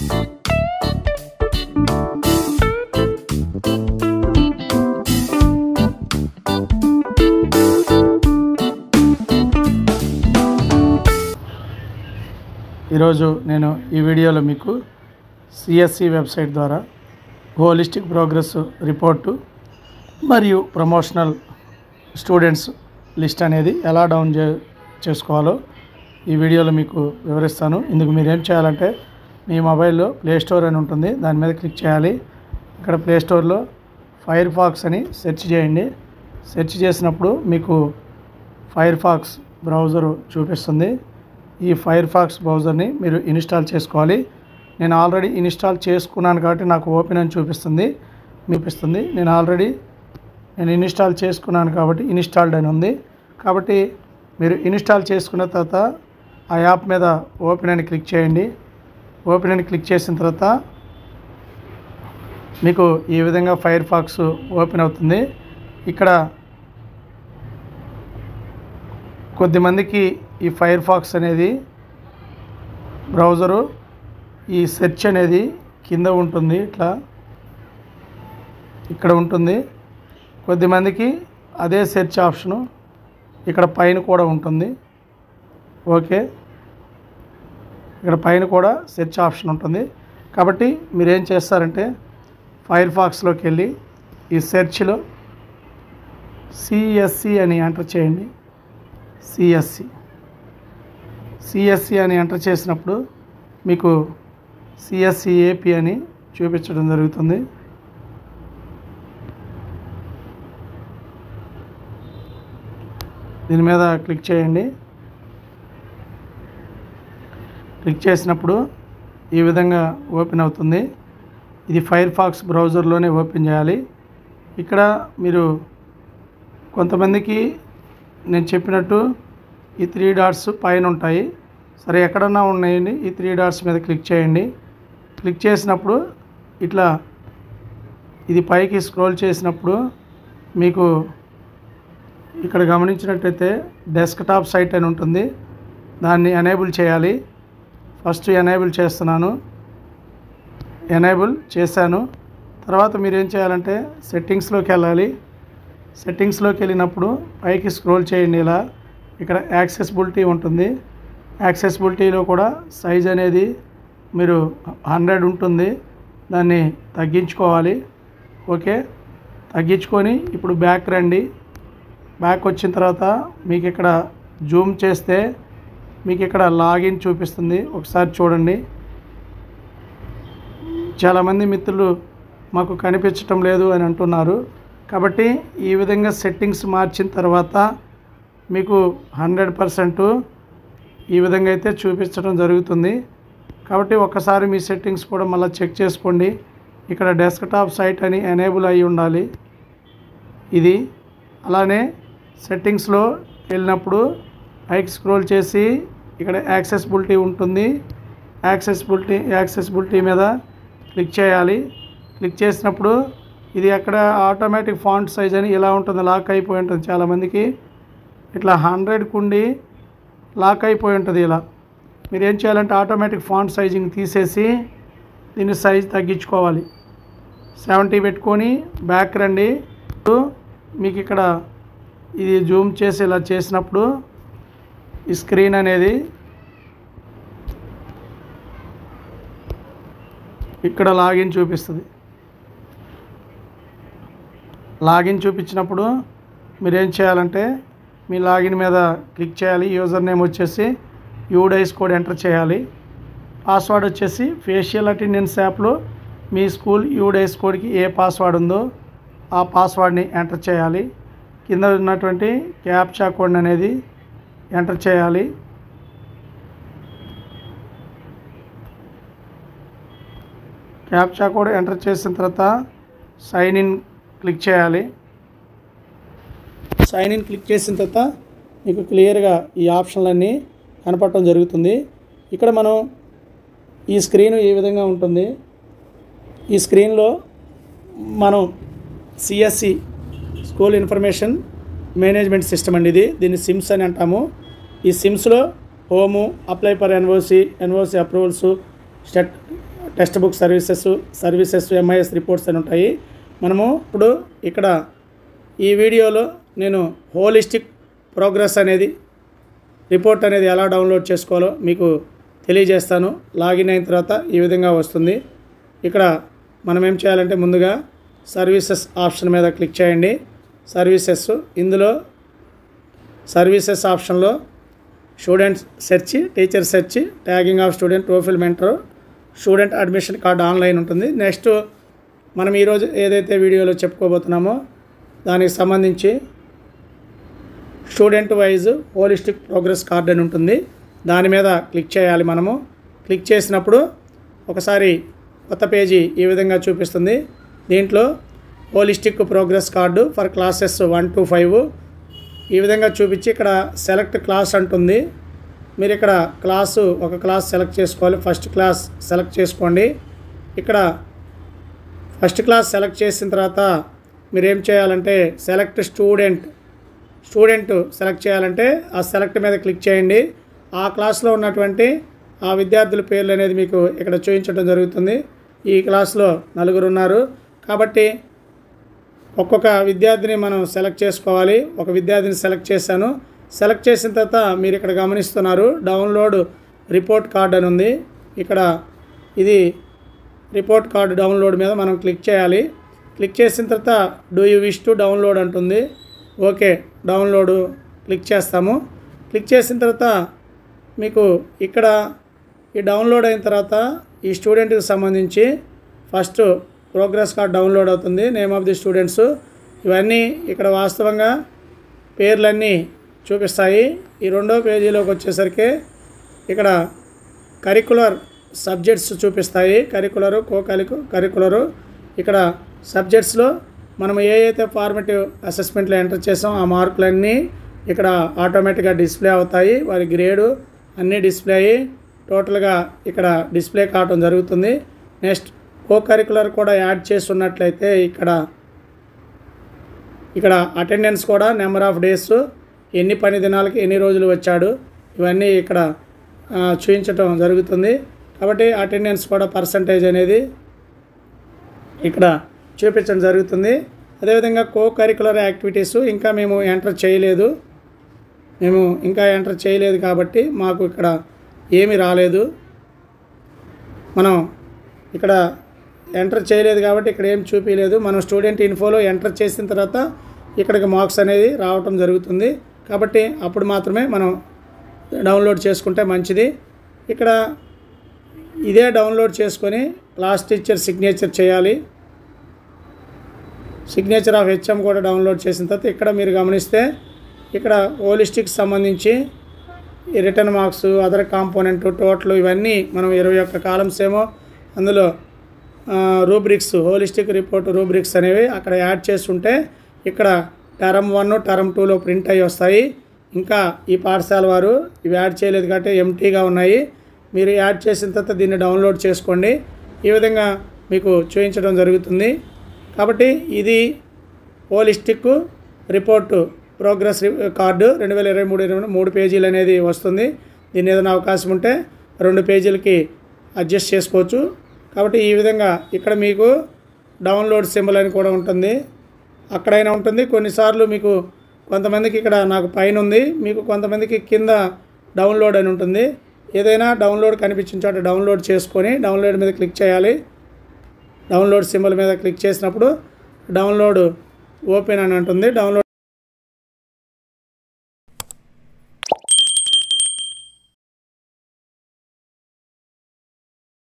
ఈరోజు నేను ఈ వీడియోలో మీకు సిఎస్సి వెబ్సైట్ ద్వారా హోలిస్టిక్ ప్రోగ్రెస్ రిపోర్టు మరియు ప్రమోషనల్ స్టూడెంట్స్ లిస్ట్ అనేది ఎలా డౌన్ చేసుకోవాలో ఈ వీడియోలో మీకు వివరిస్తాను. ఇందుకు మీరు ఏం చేయాలంటే మీ మొబైల్లో ప్లే స్టోర్ అని ఉంటుంది, దాని మీద క్లిక్ చేయాలి. ఇక్కడ ప్లే స్టోర్లో ఫైర్ ఫాక్స్ అని సెర్చ్ చేయండి. సెర్చ్ చేసినప్పుడు మీకు ఫైర్ ఫాక్స్ బ్రౌజరు చూపిస్తుంది. ఈ ఫైర్ ఫాక్స్ బ్రౌజర్ని మీరు ఇన్స్టాల్ చేసుకోవాలి. నేను ఆల్రెడీ ఇన్స్టాల్ చేసుకున్నాను కాబట్టి నాకు ఓపెన్ అని చూపిస్తుంది. నేను ఇన్స్టాల్ చేసుకున్నాను కాబట్టి ఇన్స్టాల్డ్ అని ఉంది. కాబట్టి మీరు ఇన్స్టాల్ చేసుకున్న తర్వాత ఆ యాప్ మీద ఓపెన్ అని క్లిక్ చేయండి. ఓపెన్ అని క్లిక్ చేసిన తర్వాత మీకు ఈ విధంగా ఫైర్ ఫాక్స్ ఓపెన్ అవుతుంది. ఇక్కడ కొద్దిమందికి ఈ ఫైర్ ఫాక్స్ అనేది బ్రౌజరు ఈ సెర్చ్ అనేది కింద ఉంటుంది, ఇట్లా ఇక్కడ ఉంటుంది. కొద్దిమందికి అదే సెర్చ్ ఆప్షను ఇక్కడ పైన కూడా ఉంటుంది. ఓకే, ఇక్కడ పైన కూడా సెర్చ్ ఆప్షన్ ఉంటుంది. కాబట్టి మీరు ఏం చేస్తారంటే ఫైర్ ఫాక్స్లోకి వెళ్ళి ఈ సెర్చ్లో సిఎస్సి అని ఎంటర్ చేయండి. సిఎస్సి అని ఎంటర్ చేసినప్పుడు మీకు సిఎస్సి ఏపీ అని చూపించడం జరుగుతుంది. దీని మీద క్లిక్ చేయండి. క్లిక్ చేసినప్పుడు ఈ విధంగా ఓపెన్ అవుతుంది. ఇది ఫైర్ ఫాక్స్ బ్రౌజర్లోనే ఓపెన్ చేయాలి. ఇక్కడ మీరు కొంతమందికి నేను చెప్పినట్టు ఈ 3 డాట్స్ పైన ఉంటాయి. సరే, ఎక్కడన్నా ఉన్నాయండి. ఈ 3 డాట్స్ మీద క్లిక్ చేయండి. క్లిక్ చేసినప్పుడు ఇట్లా ఇది పైకి స్క్రోల్ చేసినప్పుడు మీకు ఇక్కడ గమనించినట్టయితే డెస్క్టాప్ సైట్ అని ఉంటుంది. దాన్ని ఎనేబుల్ చేయాలి. ఫస్ట్ ఎనేబుల్ చేస్తున్నాను. ఎనేబుల్ చేశాను. తర్వాత మీరు ఏం చేయాలంటే సెట్టింగ్స్లోకి వెళ్ళాలి. సెట్టింగ్స్లోకి వెళ్ళినప్పుడు పైకి స్క్రోల్ చేయండి. ఇలా ఇక్కడ యాక్సెసిబిలిటీ ఉంటుంది. యాక్సెసిబిలిటీలో కూడా సైజ్ అనేది మీరు 100 ఉంటుంది, దాన్ని తగ్గించుకోవాలి. ఓకే, తగ్గించుకొని ఇప్పుడు బ్యాక్ రండి. బ్యాక్ వచ్చిన తర్వాత మీకు ఇక్కడ జూమ్ చేస్తే మీకు ఇక్కడ లాగిన్ చూపిస్తుంది. ఒకసారి చూడండి. చాలామంది మిత్రులు మాకు కనిపించటం లేదు అని అంటున్నారు. కాబట్టి ఈ విధంగా సెట్టింగ్స్ మార్చిన తర్వాత మీకు 100% ఈ విధంగా అయితే చూపించడం జరుగుతుంది. కాబట్టి ఒక్కసారి మీ సెట్టింగ్స్ కూడా మళ్ళీ చెక్ చేసుకోండి. ఇక్కడ డెస్క్టాప్ సైట్ అని ఎనేబుల్ అయి ఉండాలి ఇది. అలానే సెట్టింగ్స్లో వెళ్ళినప్పుడు పైకి స్క్రోల్ చేసి ఇక్కడ యాక్సెసిబిలిటీ ఉంటుంది. యాక్సెసిబిలిటీ మీద క్లిక్ చేయాలి. క్లిక్ చేసినప్పుడు ఇది అక్కడ ఆటోమేటిక్ ఫాంట్ సైజ్ అని ఇలా ఉంటుంది, లాక్ అయిపోయి ఉంటుంది. చాలామందికి ఇట్లా 100కు ఉండి లాక్ అయిపోయి ఉంటుంది. ఇలా మీరు ఏం చేయాలంటే ఆటోమేటిక్ ఫాంట్ సైజింగ్ తీసేసి దీన్ని సైజ్ తగ్గించుకోవాలి. 70 పెట్టుకొని బ్యాక్ రండి. మీకు ఇక్కడ ఇది జూమ్ చేసి ఇలా చేసినప్పుడు ఈ స్క్రీన్ అనేది ఇక్కడ లాగిన్ చూపిస్తుంది. లాగిన్ చూపించినప్పుడు మీరేం చేయాలంటే మీ లాగిన్ మీద క్లిక్ చేయాలి. యూజర్ నేమ్ వచ్చేసి యూడైస్ కోడ్ ఎంటర్ చేయాలి. పాస్వర్డ్ వచ్చేసి ఫేషియల్ అటెండెన్స్ యాప్లో మీ స్కూల్ యూడైస్ కోడ్కి ఏ పాస్వర్డ్ ఉందో ఆ పాస్వర్డ్ని ఎంటర్ చేయాలి. కింద ఉన్నటువంటి క్యాప్చా కోడ్ అనేది ఎంటర్ చేయాలి. క్యాప్చా కోడ్ ఎంటర్ చేసిన తర్వాత సైన్ ఇన్ క్లిక్ చేయాలి. సైన్ ఇన్ క్లిక్ చేసిన తర్వాత మీకు క్లియర్గా ఈ ఆప్షన్లన్నీ కనపడటం జరుగుతుంది. ఇక్కడ మనం ఈ స్క్రీన్ ఈ విధంగా ఉంటుంది. ఈ స్క్రీన్లో మనం CSC school information management system అండి ఇది. దీన్ని సిమ్స్ అని అంటాము. ఈ సిమ్స్లో home, apply for NOC approvals, textbook services MIS reports అని ఉంటాయి. మనము ఇప్పుడు ఇక్కడ ఈ వీడియోలో నేను హోలిస్టిక్ ప్రోగ్రెస్ అనేది రిపోర్ట్ అనేది ఎలా డౌన్లోడ్ చేసుకోవాలో మీకు తెలియజేస్తాను. లాగిన్ అయిన తర్వాత ఈ విధంగా వస్తుంది. ఇక్కడ మనం ఏం చేయాలంటే ముందుగా సర్వీసెస్ ఆప్షన్ మీద క్లిక్ చేయండి. సర్వీసెస్, ఇందులో సర్వీసెస్ ఆప్షన్లో students search, teacher search, tagging of student, profile mentor, student admission card online ఉంటుంది. నెక్స్ట్ మనం ఈరోజు ఏదైతే వీడియోలో చెప్పుకోబోతున్నామో దానికి సంబంధించి student wise holistic progress card అని ఉంటుంది. దాని మీద క్లిక్ చేయాలి. మనము క్లిక్ చేసినప్పుడు ఒకసారి కొత్త పేజీ ఈ విధంగా చూపిస్తుంది. దీంట్లో holistic progress card for classes 1 to 5 ఈ విధంగా చూపించి ఇక్కడ సెలెక్ట్ క్లాస్ అంటుంది. మీరు ఇక్కడ ఒక క్లాస్ సెలెక్ట్ చేసుకోవాలి. ఫస్ట్ క్లాస్ సెలెక్ట్ చేసుకోండి. ఇక్కడ ఫస్ట్ క్లాస్ సెలెక్ట్ చేసిన తర్వాత మీరు ఏం చేయాలంటే సెలెక్ట్ స్టూడెంట్ సెలెక్ట్ చేయాలంటే ఆ సెలెక్ట్ మీద క్లిక్ చేయండి. ఆ క్లాస్లో ఉన్నటువంటి ఆ విద్యార్థుల పేర్లు అనేది మీకు ఇక్కడ చూపించడం జరుగుతుంది. ఈ క్లాస్లో 4 ఉన్నారు కాబట్టి ఒక్కొక్క విద్యార్థిని మనం సెలెక్ట్ చేసుకోవాలి. ఒక విద్యార్థిని సెలెక్ట్ చేశాను. సెలెక్ట్ చేసిన తర్వాత మీరు ఇక్కడ గమనిస్తున్నారు డౌన్లోడ్ రిపోర్ట్ కార్డ్ అని ఉంది. ఇక్కడ ఇది రిపోర్ట్ కార్డు డౌన్లోడ్ మీద మనం క్లిక్ చేయాలి. క్లిక్ చేసిన తర్వాత do you wish to download అంటుంది. ఓకే, డౌన్లోడ్ క్లిక్ చేస్తాము. క్లిక్ చేసిన తర్వాత మీకు ఇక్కడ ఈ డౌన్లోడ్ అయిన తర్వాత ఈ స్టూడెంట్కి సంబంధించి ఫస్ట్ ప్రోగ్రెస్ కార్డ్ డౌన్లోడ్ అవుతుంది. నేమ్ ఆఫ్ ది స్టూడెంట్స్ ఇవన్నీ ఇక్కడ వాస్తవంగా పేర్లన్నీ చూపిస్తాయి. ఈ రెండో పేజీలోకి వచ్చేసరికి ఇక్కడ కరికులర్ సబ్జెక్ట్స్ చూపిస్తాయి. కరికులరు, కరికులరు ఇక్కడ సబ్జెక్ట్స్లో మనం ఏదైతే ఫార్మేటివ్ అసెస్మెంట్లో ఎంటర్ చేసామో ఆ మార్కులన్నీ ఇక్కడ ఆటోమేటిక్గా డిస్ప్లే అవుతాయి. వారి గ్రేడు అన్నీ డిస్ప్లే అయ్యి టోటల్గా ఇక్కడ డిస్ప్లే కావడం జరుగుతుంది. నెక్స్ట్ కరికులర్ కూడా యాడ్ చేస్తున్నట్లయితే ఇక్కడ అటెండెన్స్ కూడా, నెంబర్ ఆఫ్ డేస్, ఎన్ని పని దినాలకి ఎన్ని రోజులు వచ్చాడు, ఇవన్నీ ఇక్కడ చూపించటం జరుగుతుంది. కాబట్టి అటెండెన్స్ కూడా పర్సంటేజ్ అనేది ఇక్కడ చూపించడం జరుగుతుంది. అదేవిధంగా కరికులర్ యాక్టివిటీస్ ఇంకా మేము ఎంటర్ చేయలేదు కాబట్టి మాకు ఇక్కడ ఏమీ రాలేదు. మనం ఇక్కడ ఎంటర్ చేయలేదు కాబట్టి ఇక్కడ ఏం చూపించలేదు. మనం స్టూడెంట్ ఇన్ఫోలో ఎంటర్ చేసిన తర్వాత ఇక్కడికి మార్క్స్ అనేది రావటం జరుగుతుంది. కాబట్టి అప్పుడు మాత్రమే మనం డౌన్లోడ్ చేసుకుంటే మంచిది. ఇక్కడ ఇదే డౌన్లోడ్ చేసుకొని క్లాస్ టీచర్ సిగ్నేచర్ చేయాలి. సిగ్నేచర్ ఆఫ్ హెచ్ఎం కూడా డౌన్లోడ్ చేసిన తర్వాత ఇక్కడ మీరు గమనిస్తే ఇక్కడ హోలిస్టిక్ సంబంధించి ఈ return marks, other component, total ఇవన్నీ మనం 21 కాలమ్స్ ఏమో అందులో రూబ్రిక్స్, హోలిస్టిక్ రిపోర్ట్ రూబ్రిక్స్ అనేవి అక్కడ యాడ్ చేస్తుంటే ఇక్కడ టర్మ్ 1, టర్మ్ 2లో ప్రింట్ అయ్యి వస్తాయి. ఇంకా ఈ పాఠశాల వారు ఇవి యాడ్ చేయలేదు కాబట్టి ఎంటీగా ఉన్నాయి. మీరు యాడ్ చేసిన తర్వాత దీన్ని డౌన్లోడ్ చేసుకోండి. ఈ విధంగా మీకు చూపించడం జరుగుతుంది. కాబట్టి ఇది హోలిస్టిక్ రిపోర్టు ప్రోగ్రెస్ కార్డు 2023 3 పేజీలు అనేది వస్తుంది. దీని ఏదైనా అవకాశం ఉంటే 2 పేజీలకి అడ్జస్ట్ చేసుకోవచ్చు. కాబట్టి ఈ విధంగా ఇక్కడ మీకు డౌన్లోడ్ సింబల్ అని కూడా ఉంటుంది, అక్కడైనా ఉంటుంది. కొన్నిసార్లు మీకు కొంతమందికి ఇక్కడ నాకు పైన ఉంది, మీకు కొంతమందికి కింద డౌన్లోడ్ అని ఉంటుంది. ఏదైనా డౌన్లోడ్ కనిపించిన చోట డౌన్లోడ్ చేసుకొని డౌన్లోడ్ మీద క్లిక్ చేయాలి. డౌన్లోడ్ సింబల్ మీద క్లిక్ చేసినప్పుడు డౌన్లోడ్ ఓపెన్ అని ఉంటుంది. డౌన్లోడ్